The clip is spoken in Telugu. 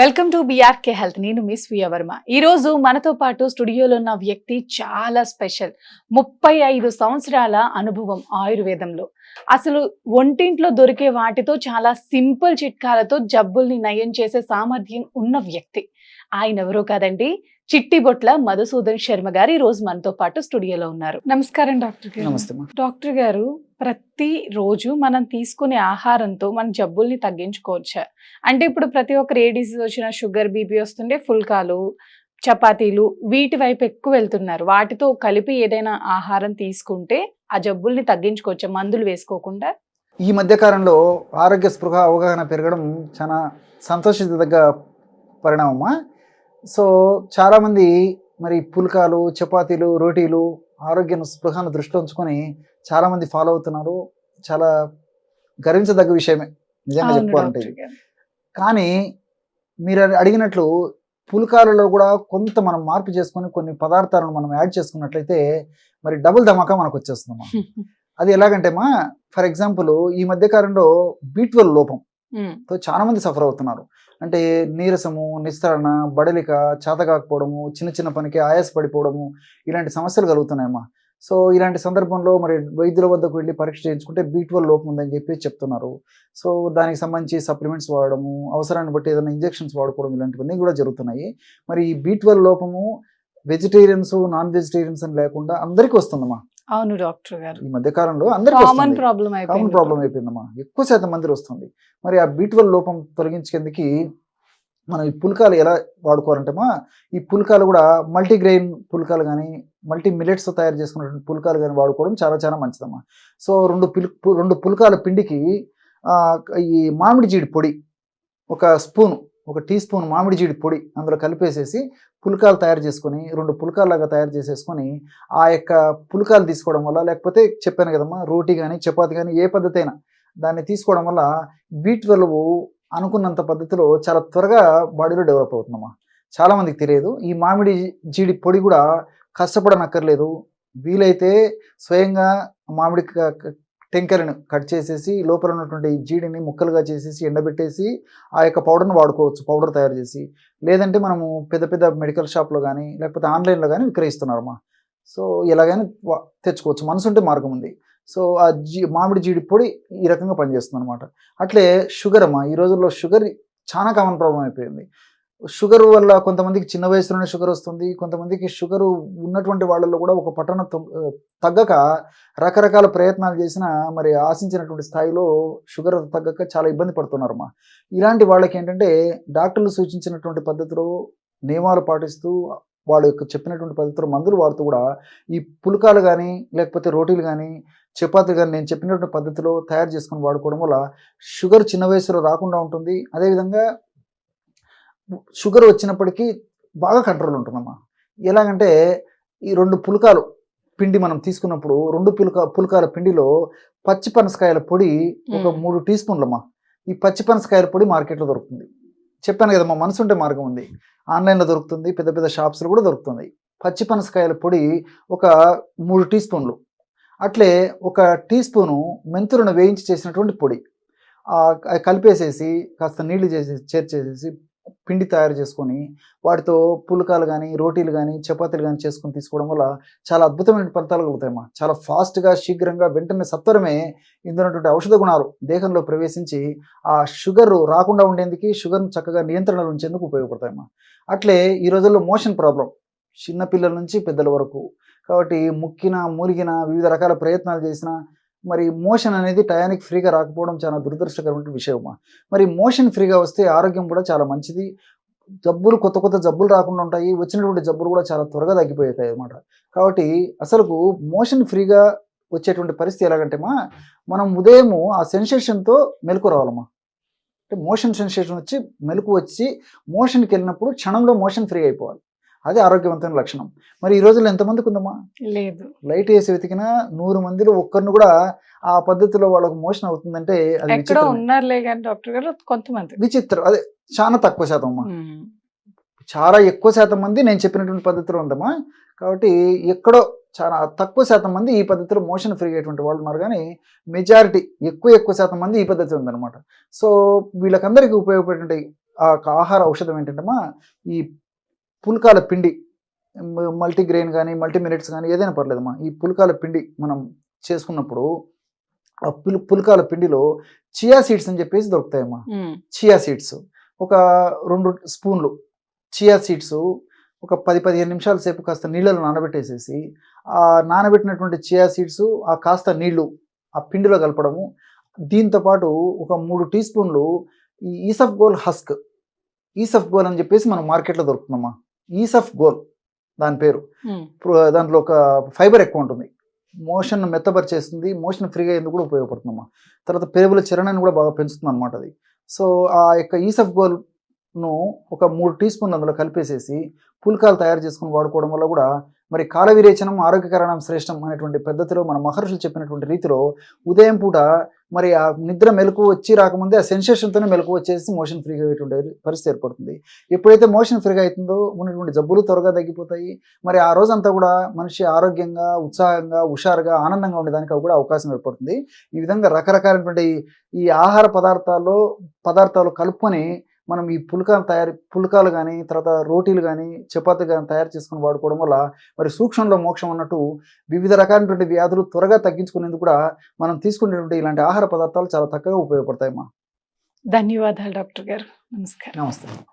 Welcome to BRK health. నేను మీ స్వీయ వర్మ. ఈ రోజు మనతో పాటు స్టూడియోలో ఉన్న వ్యక్తి చాలా స్పెషల్. 35 సంవత్సరాల అనుభవం ఆయుర్వేదంలో. అసలు ఒంటింట్లో దొరికే వాటితో చాలా సింపుల్ చిట్కాలతో జబ్బుల్ని నయం చేసే సామర్థ్యం ఉన్న వ్యక్తి. ఆయన ఎవరో కాదండి, చిట్టిబొట్ల మధుసూదన్ శర్మ గారు ఈ రోజు మనతో పాటు స్టూడియోలో ఉన్నారు. నమస్కారం డాక్టర్ గారు. నమస్తే. డాక్టర్ గారు, ప్రతి రోజు మనం తీసుకునే ఆహారంతో మన జబ్బుల్ని తగ్గించుకోవచ్చా? అంటే ఇప్పుడు ప్రతి ఒక్కరు ఏ డిసీజ్ వచ్చినా షుగర్, బీపీ వస్తుంటే ఫుల్కాలు, చపాతీలు వీటి వైపు ఎక్కువ వెళ్తున్నారు. వాటితో కలిపి ఏదైనా ఆహారం తీసుకుంటే ఆ జబ్బుల్ని తగ్గించుకోవచ్చా మందులు వేసుకోకుండా? ఈ మధ్య కాలంలో ఆరోగ్య స్పృహ అవగాహన పెరగడం చాలా సంతోషించదగ్గ పరిణామమా. సో చాలామంది మరి పుల్కాలు, చపాతీలు, రోటీలు ఆరోగ్య స్పృహను దృష్టిలో ఉంచుకొని చాలామంది ఫాలో అవుతున్నారు. చాలా గర్వించదగ్గ విషయమే నిజంగా అవును చెప్పుకోవాలంటే. డాక్టర్ గారు. కానీ మీరు అడిగినట్లు పుల్కాలలో కూడా కొంత మనం మార్పు చేసుకొని కొన్ని పదార్థాలను మనం యాడ్ చేసుకున్నట్లయితే మరి డబుల్ ధమాకా మనకు వచ్చేస్తుందమ్మా. అది ఎలాగంటేమా, ఫర్ ఎగ్జాంపుల్ ఈ మధ్య కాలంలో B12 లోపంతో చాలా మంది సఫర్ అవుతున్నారు. అంటే నీరసము, నిస్తరణ, బడలిక, చేతకాకపోవడము, చిన్న చిన్న పనికి ఆయాస పడిపోవడము, ఇలాంటి సమస్యలు కలుగుతున్నాయమ్మా. సో ఇలాంటి సందర్భంలో మరి వైద్యుల వద్దకు వెళ్ళి పరీక్ష చేయించుకుంటే B12 లోపం ఉందని చెప్పి చెప్తున్నారు. సో దానికి సంబంధించి సప్లిమెంట్స్ వాడడము, అవసరాన్ని బట్టి ఏదైనా ఇంజెక్షన్స్ వాడుకోవడం, ఇలాంటివన్నీ కూడా జరుగుతున్నాయి. మరి ఈ B12 లోపము వెజిటేరియన్స్, నాన్ వెజిటేరియన్స్ అని లేకుండా అందరికీ వస్తుందమ్మా. అవును డాక్టర్ గారు. ఈ మధ్య కాలంలో అందరికీ కామన్ వస్తుంది. ప్రాబ్లం కామన్ అయిపోయింది. ప్రాబ్లం అయిపోయిందమ్మా. ఎక్కువ శాతం మంది వస్తుంది. మరి ఆ B12 లోపం తొలగించేందుకు మనం ఈ పుల్కాలు ఎలా వాడుకోవాలంటేమా, ఈ పుల్కాలు కూడా మల్టీగ్రెయిన్ పుల్కాలు కానీ, మల్టీ మిల్లెట్స్తో తయారు చేసుకున్నటువంటి పుల్కాలు కానీ వాడుకోవడం చాలా చాలా మంచిదమ్మా. సో రెండు పుల్కాల పిండికి ఈ మామిడి జీడి పొడి ఒక టీ స్పూన్ మామిడి జీడి పొడి అందులో కలిపేసేసి పుల్కాలు తయారు చేసుకొని, 2 పుల్కాల్లాగా తయారు చేసేసుకొని ఆ యొక్క పుల్కాలు తీసుకోవడం వల్ల, లేకపోతే చెప్పాను కదమ్మా, రోటీ కానీ చపాతి కానీ ఏ పద్ధతి అయినా దాన్ని తీసుకోవడం వల్ల B12 అనుకున్నంత పద్ధతిలో చాలా త్వరగా బాడీలో డెవలప్ అవుతుందమ్మా. చాలామందికి తెలియదు. ఈ మామిడి జీడి పొడి కూడా కష్టపడనక్కర్లేదు. వీలైతే స్వయంగా మామిడి టెంకర్ని కట్ చేసేసి లోపల ఉన్నటువంటి జీడిని ముక్కలుగా చేసేసి ఎండబెట్టేసి ఆ యొక్క పౌడర్ని వాడుకోవచ్చు, పౌడర్ తయారు చేసి. లేదంటే మనము పెద్ద పెద్ద మెడికల్ షాప్లో కానీ లేకపోతే ఆన్లైన్లో కానీ విక్రయిస్తున్నారమ్మా. సో ఎలాగైనా తెచ్చుకోవచ్చు, మనసుంటే మార్గం ఉంది. సో ఆ మామిడి జీడి పొడి ఈ రకంగా పనిచేస్తుంది అనమాట. అట్లే షుగర్ అమ్మా. ఈ రోజుల్లో షుగర్ చాలా కామన్ ప్రాబ్లం అయిపోయింది. షుగర్ వల్ల కొంతమందికి చిన్న వయసులోనే షుగర్ వస్తుంది. కొంతమందికి షుగర్ ఉన్నటువంటి వాళ్ళలో కూడా ఒక పట్టణ తగ్గక రకరకాల ప్రయత్నాలు చేసినా మరి ఆశించినటువంటి స్థాయిలో షుగర్ తగ్గక చాలా ఇబ్బంది పడుతున్నారమ్మా. ఇలాంటి వాళ్ళకి ఏంటంటే డాక్టర్లు సూచించినటువంటి పద్ధతిలో నియమాలు పాటిస్తూ వాళ్ళ యొక్క చెప్పినటువంటి పద్ధతిలో మందులు వాడుతూ కూడా ఈ పుల్కాలు కానీ లేకపోతే రోటీలు కానీ చపాతీలు కానీ నేను చెప్పినటువంటి పద్ధతిలో తయారు చేసుకొని వాడుకోవడం వల్ల షుగర్ చిన్న వయసులో రాకుండా ఉంటుంది. అదేవిధంగా షుగర్ వచ్చినప్పటికీ బాగా కంట్రోల్ ఉంటుందమ్మా. ఎలాగంటే ఈ 2 పుల్కాలు పిండి మనం తీసుకున్నప్పుడు 2 పుల్కాల పిండిలో పచ్చి పనసకాయల పొడి ఒక 3 టీ స్పూన్లమ్మా. ఈ పచ్చి పనసకాయల పొడి మార్కెట్లో దొరుకుతుంది. చెప్పాను కదమ్మా, మనసుంటే మార్గం ఉంది. ఆన్లైన్లో దొరుకుతుంది, పెద్ద పెద్ద షాప్స్లో కూడా దొరుకుతుంది. పచ్చి పనసకాయల పొడి ఒక 3 టీ స్పూన్లు. అట్లే ఒక టీ స్పూను మెంతులను వేయించి చేసినటువంటి పొడి కలిపేసేసి కాస్త నీళ్లు చేర్చేసేసి పిండి తయారు చేసుకొని వాటితో పుల్కాలు కానీ, రోటీలు కానీ, చపాతీలు కానీ చేసుకొని తీసుకోవడం వల్ల చాలా అద్భుతమైన ఫలితాలు కలుగుతాయమ్మా. చాలా ఫాస్ట్గా, శీఘ్రంగా, వెంటనే సత్వరమే ఇందులో ఉన్నటువంటి ఔషధ గుణాలు దేహంలో ప్రవేశించి ఆ షుగర్ రాకుండా ఉండేందుకు, షుగర్ను చక్కగా నియంత్రణలో ఉంచేందుకు ఉపయోగపడతాయమ్మా. అట్లే ఈ రోజుల్లో మోషన్ ప్రాబ్లం చిన్నపిల్లల నుంచి పెద్దల వరకు. కాబట్టి ముక్కిన, మూలిగిన, వివిధ రకాల ప్రయత్నాలు చేసినా మరి మోషన్ అనేది టయానికి ఫ్రీగా రాకపోవడం చాలా దురదృష్టకరమైన విషయమా. మరి మోషన్ ఫ్రీగా వస్తే ఆరోగ్యం కూడా చాలా మంచిది. కొత్త జబ్బులు రాకుండా ఉంటాయి. వచ్చినటువంటి జబ్బులు కూడా చాలా త్వరగా తగ్గిపోతాయి అన్నమాట. కాబట్టి అసలుకు మోషన్ ఫ్రీగా వచ్చేటువంటి పరిస్థితి ఎలాగంటేమా, మనం ఉదయము ఆ సెన్సేషన్తో మెలకు రావాలమ్మా. అంటే మోషన్ సెన్సేషన్ వచ్చి మెలకు వచ్చి మోషన్కి వెళ్ళినప్పుడు క్షణంలో మోషన్ ఫ్రీ అయిపోవాలి. అది ఆరోగ్యవంతమైన లక్షణం. మరి ఈ రోజుల్లో ఎంతమందికి ఉందమ్మా? లేదు. లైట్ వేసి వెతికినా 100 మందిలో ఒక్కరిని కూడా ఆ పద్ధతిలో వాళ్ళకు మోషన్ అవుతుందంటే అది ఎక్కడో విచిత్రం. ఉన్నారులే కానీ డాక్టర్ గారు కొంతమంది. విచిత్రం. అదే చాలా తక్కువ శాతం అమ్మా. చాలా ఎక్కువ శాతం మంది నేను చెప్పినటువంటి పద్ధతిలో ఉందమ్మా. కాబట్టి ఎక్కడో చాలా తక్కువ శాతం మంది ఈ పద్ధతిలో మోషన్ ఫ్రీ అయ్యేటువంటి వాళ్ళు ఉన్నారు. కానీ మెజారిటీ ఎక్కువ శాతం మంది ఈ పద్ధతి ఉందన్నమాట. సో వీళ్ళకందరికీ ఉపయోగపడే ఆ యొక్క ఆహార ఔషధం ఏంటంటే ఈ పుల్కాల పిండి, మల్టీగ్రెయిన్ కానీ మల్టీమిలెట్స్ కానీ ఏదైనా పర్లేదమ్మా. ఈ పుల్కాల పిండి మనం చేసుకున్నప్పుడు ఆ పుల్కాల పిండిలో చియా సీడ్స్ అని చెప్పేసి దొరుకుతాయమ్మా. చియా సీడ్స్ ఒక 2 స్పూన్లు చియా సీడ్స్ ఒక 10-15 నిమిషాల సేపు కాస్త నీళ్ళలో నానబెట్టేసేసి, ఆ నానబెట్టినటువంటి చియా సీడ్స్ ఆ కాస్త నీళ్లు ఆ పిండిలో కలపడము. దీంతో పాటు ఒక 3 టీ స్పూన్లు ఈ ఈసఫ్ గోల్ హస్క్, ఈసఫ్ గోల్ అని చెప్పేసి మనం మార్కెట్లో దొరుకుతుందమ్మా. ఈసఫ్ గోల్ దాని పేరు. దాంట్లో ఒక ఫైబర్ ఎక్కువ ఉంటుంది, మోషన్ మెత్తపరిచేస్తుంది, మోషన్ ఫ్రీగా ఎందుకు కూడా ఉపయోగపడుతుందమ్మా. తర్వాత పెరుగుల చరణాన్ని కూడా బాగా పెంచుతుంది అనమాట అది. సో ఆ యొక్క ఈసఫ్ గోల్ను ఒక 3 టీ స్పూన్లు అందులో కలిపేసేసి పుల్కాలు తయారు చేసుకుని వాడుకోవడం వల్ల కూడా మరి కాల విరేచనం ఆరోగ్యకరణం శ్రేష్టం అనేటువంటి పద్ధతిలో మన మహర్షులు చెప్పినటువంటి రీతిలో ఉదయం పూట మరి ఆ నిద్ర మెలకు వచ్చి రాకముందే ఆ సెన్సేషన్తోనే మెలకు వచ్చేసి మోషన్ ఫ్రీగా అయ్యేటువంటి పరిస్థితి ఏర్పడుతుంది. ఎప్పుడైతే మోషన్ ఫ్రీగా అవుతుందో ఉన్నటువంటి జబ్బులు త్వరగా తగ్గిపోతాయి. మరి ఆ రోజంతా కూడా మనిషి ఆరోగ్యంగా, ఉత్సాహంగా, హుషారుగా, ఆనందంగా ఉండడానికి కూడా అవకాశం ఏర్పడుతుంది. ఈ విధంగా రకరకాలైనటువంటి ఈ ఆహార పదార్థాలు కలుపుకొని మనం ఈ పుల్కాలు కానీ, తర్వాత రోటీలు కానీ, చపాతీ కానీ తయారు చేసుకుని వాడుకోవడం వల్ల మరి సూక్ష్మంలో మోక్షం అన్నట్టు వివిధ రకాలైనటువంటి వ్యాధులు త్వరగా తగ్గించుకునేందుకు కూడా మనం తీసుకునేటువంటి ఇలాంటి ఆహార పదార్థాలు చాలా చక్కగా ఉపయోగపడతాయమ్మా. ధన్యవాదాలు డాక్టర్ గారు. నమస్కారం. నమస్తే.